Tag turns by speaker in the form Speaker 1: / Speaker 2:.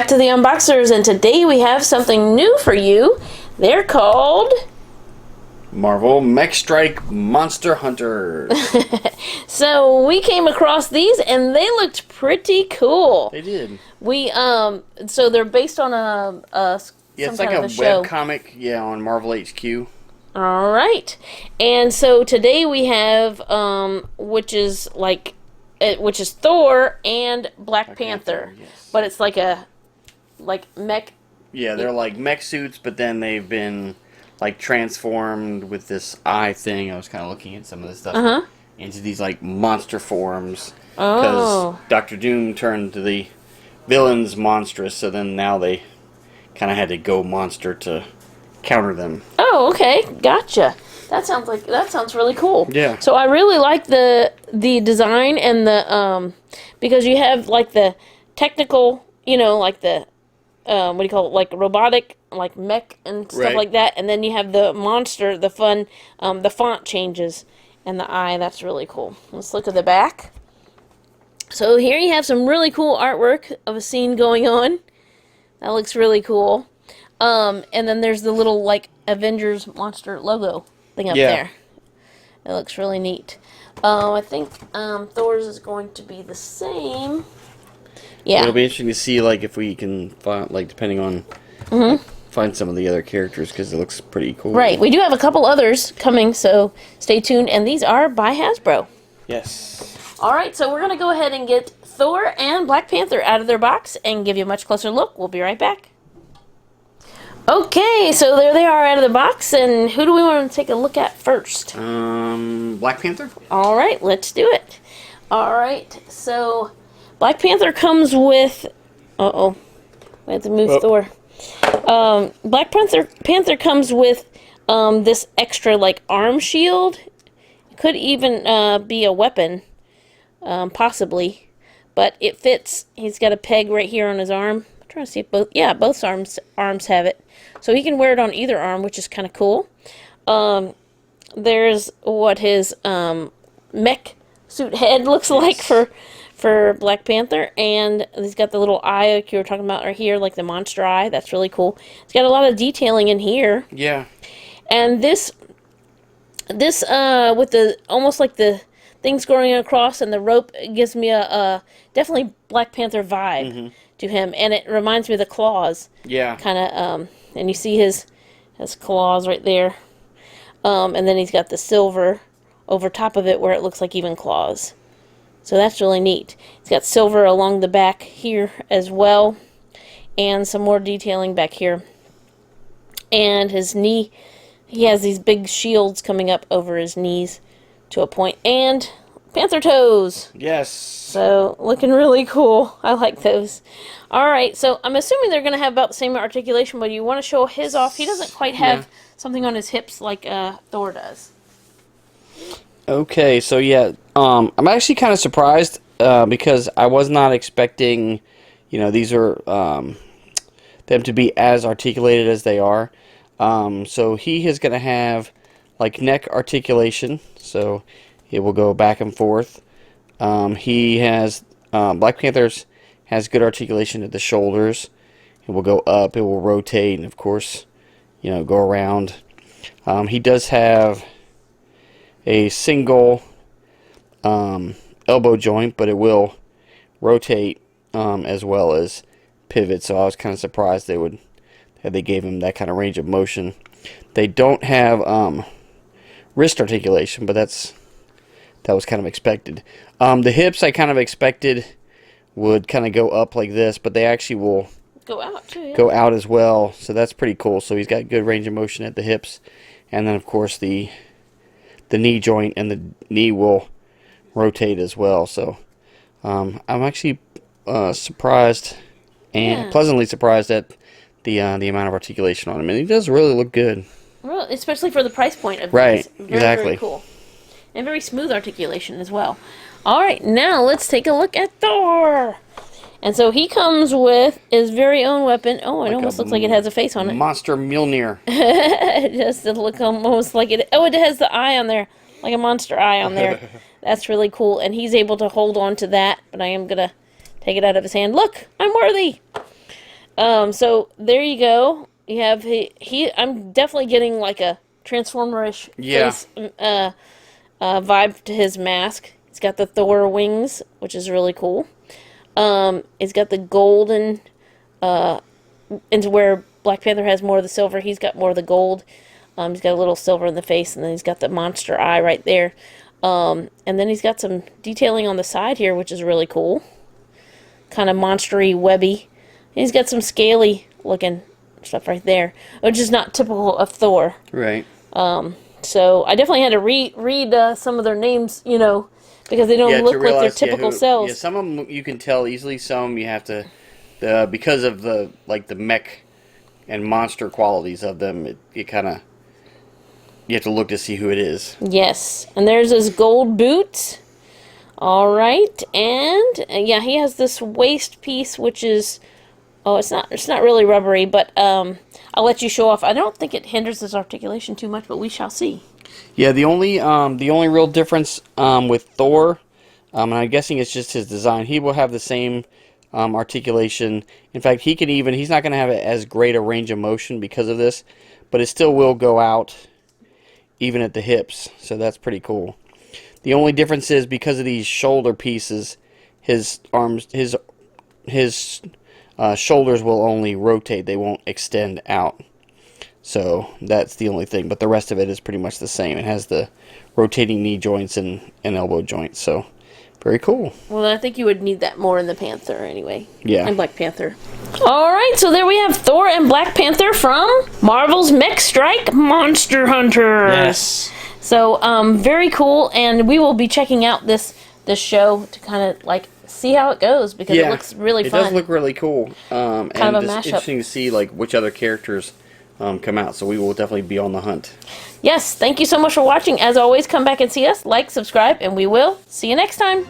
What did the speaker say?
Speaker 1: back to the Unboxers, and today we have something new for you. They're called
Speaker 2: Marvel Mech Strike Monster Hunters.
Speaker 1: So we came across these, and they looked pretty cool.
Speaker 2: They did.
Speaker 1: So they're based on
Speaker 2: It's like a web comic, on Marvel HQ.
Speaker 1: All right, and so today we have which is Thor and Black Panther,
Speaker 2: yes.
Speaker 1: But it's like mech.
Speaker 2: Yeah, they're like mech suits, but then they've been like transformed with this eye thing. I was kind of looking at some of this stuff into these like monster forms because Dr. Doom turned to the villains monstrous, so then now they kind of had to go monster to counter them.
Speaker 1: Oh, okay, gotcha. That sounds really cool.
Speaker 2: Yeah.
Speaker 1: So I really like the design and the because you have like the technical, like the what do you call it, like robotic, like mech and stuff like that, and then you have the monster, the fun, the font changes and the eye. That's really cool. Let's look at the back. So here you have some really cool artwork of a scene going on. That looks really cool. And then there's the little like Avengers monster logo thing up there. It looks really neat. I think Thor's is going to be the same. Yeah.
Speaker 2: It'll be interesting to see like if we can find depending on find some of the other characters because it looks pretty cool.
Speaker 1: Right. We do have a couple others coming, so stay tuned. And these are by Hasbro.
Speaker 2: Yes.
Speaker 1: All right, so we're going to go ahead and get Thor and Black Panther out of their box and give you a much closer look. We'll be right back. Okay, so there they are out of the box, and who do we want to take a look at first?
Speaker 2: Black Panther?
Speaker 1: All right, let's do it. All right, so Black Panther comes with... Uh-oh, we have to move Thor. Black Panther comes with this extra, like, arm shield. It could even be a weapon, possibly, but it fits. He's got a peg right here on his arm. I'm trying to see if both arms have it. So he can wear it on either arm, which is kind of cool. There's what his mech suit head looks like for Black Panther, and he's got the little eye like you were talking about right here, like the monster eye. That's really cool. It's got a lot of detailing in here.
Speaker 2: Yeah.
Speaker 1: And this with the almost like the things going across and the rope, it gives me a definitely Black Panther vibe to him, and it reminds me of the claws.
Speaker 2: Yeah.
Speaker 1: Kind of and you see his claws right there. And then he's got the silver over top of it where it looks like even claws. So that's really neat. He's got silver along the back here as well. And some more detailing back here. And his knee, he has these big shields coming up over his knees to a point. And panther toes.
Speaker 2: Yes.
Speaker 1: So looking really cool. I like those. Alright, so I'm assuming they're going to have about the same articulation, but you want to show his off. He doesn't quite have something on his hips like Thor does.
Speaker 2: Okay, so I'm actually kind of surprised because I was not expecting, these are them to be as articulated as they are. So he is going to have like neck articulation, so it will go back and forth. He has Black Panther's has good articulation at the shoulders. It will go up, it will rotate, and of course, go around. He does have a single elbow joint, but it will rotate as well as pivot. So I was kind of surprised they gave him that kind of range of motion. They don't have wrist articulation, but that was kind of expected. The hips I kind of expected would kind of go up like this, but they actually will
Speaker 1: go out too. Yeah.
Speaker 2: Go out as well, so that's pretty cool. So he's got good range of motion at the hips, and then of course the knee joint and the knee will rotate as well. So I'm actually surprised and pleasantly surprised at the amount of articulation on him, and he does really look good.
Speaker 1: Well, especially for the price point of
Speaker 2: these.
Speaker 1: Very, very cool. And very smooth articulation as well. Alright, now let's take a look at Thor. And so he comes with his very own weapon. Oh, it almost looks like it has a face on it.
Speaker 2: Monster Mjolnir.
Speaker 1: It just look almost like it. Oh, it has the eye on there. Like a monster eye on there. That's really cool. And he's able to hold on to that. But I am going to take it out of his hand. Look, I'm worthy. So there you go. You have he. I'm definitely getting like a Transformerish
Speaker 2: Yeah.
Speaker 1: face vibe to his mask. He's got the Thor wings, which is really cool. He's got the golden, into where Black Panther has more of the silver. He's got more of the gold. He's got a little silver in the face, and then he's got the monster eye right there. And then he's got some detailing on the side here, which is really cool. Kind of monstery, webby. And he's got some scaly looking stuff right there, which is not typical of Thor.
Speaker 2: Right.
Speaker 1: So I definitely had to read some of their names, because they don't look like their typical cells.
Speaker 2: Yeah, some of them you can tell easily. Some you have to, because of the mech and monster qualities of them. It kind of, you have to look to see who it is.
Speaker 1: Yes, and there's his gold boots. All right, and yeah, he has this waist piece, which is, it's not really rubbery, but I'll let you show off. I don't think it hinders his articulation too much, but we shall see.
Speaker 2: Yeah, the only real difference with Thor, and I'm guessing it's just his design. He will have the same articulation. In fact, he's not going to have as great a range of motion because of this, but it still will go out even at the hips. So that's pretty cool. The only difference is because of these shoulder pieces, his shoulders will only rotate. They won't extend out. So that's the only thing. But the rest of it is pretty much the same. It has the rotating knee joints and elbow joints. So very cool.
Speaker 1: Well, I think you would need that more in the Panther anyway.
Speaker 2: Yeah.
Speaker 1: And Black Panther. All right, so there we have Thor and Black Panther from Marvel's Mech Strike Monster Hunter.
Speaker 2: Yes.
Speaker 1: So very cool, and we will be checking out this show to kind of see how it goes, because it looks really fun.
Speaker 2: It does look really cool.
Speaker 1: Kind of a mashup.
Speaker 2: Interesting to see which other characters come out. So we will definitely be on the hunt.
Speaker 1: Yes, thank you so much for watching. As always, come back and see us, like, subscribe, and we will see you next time.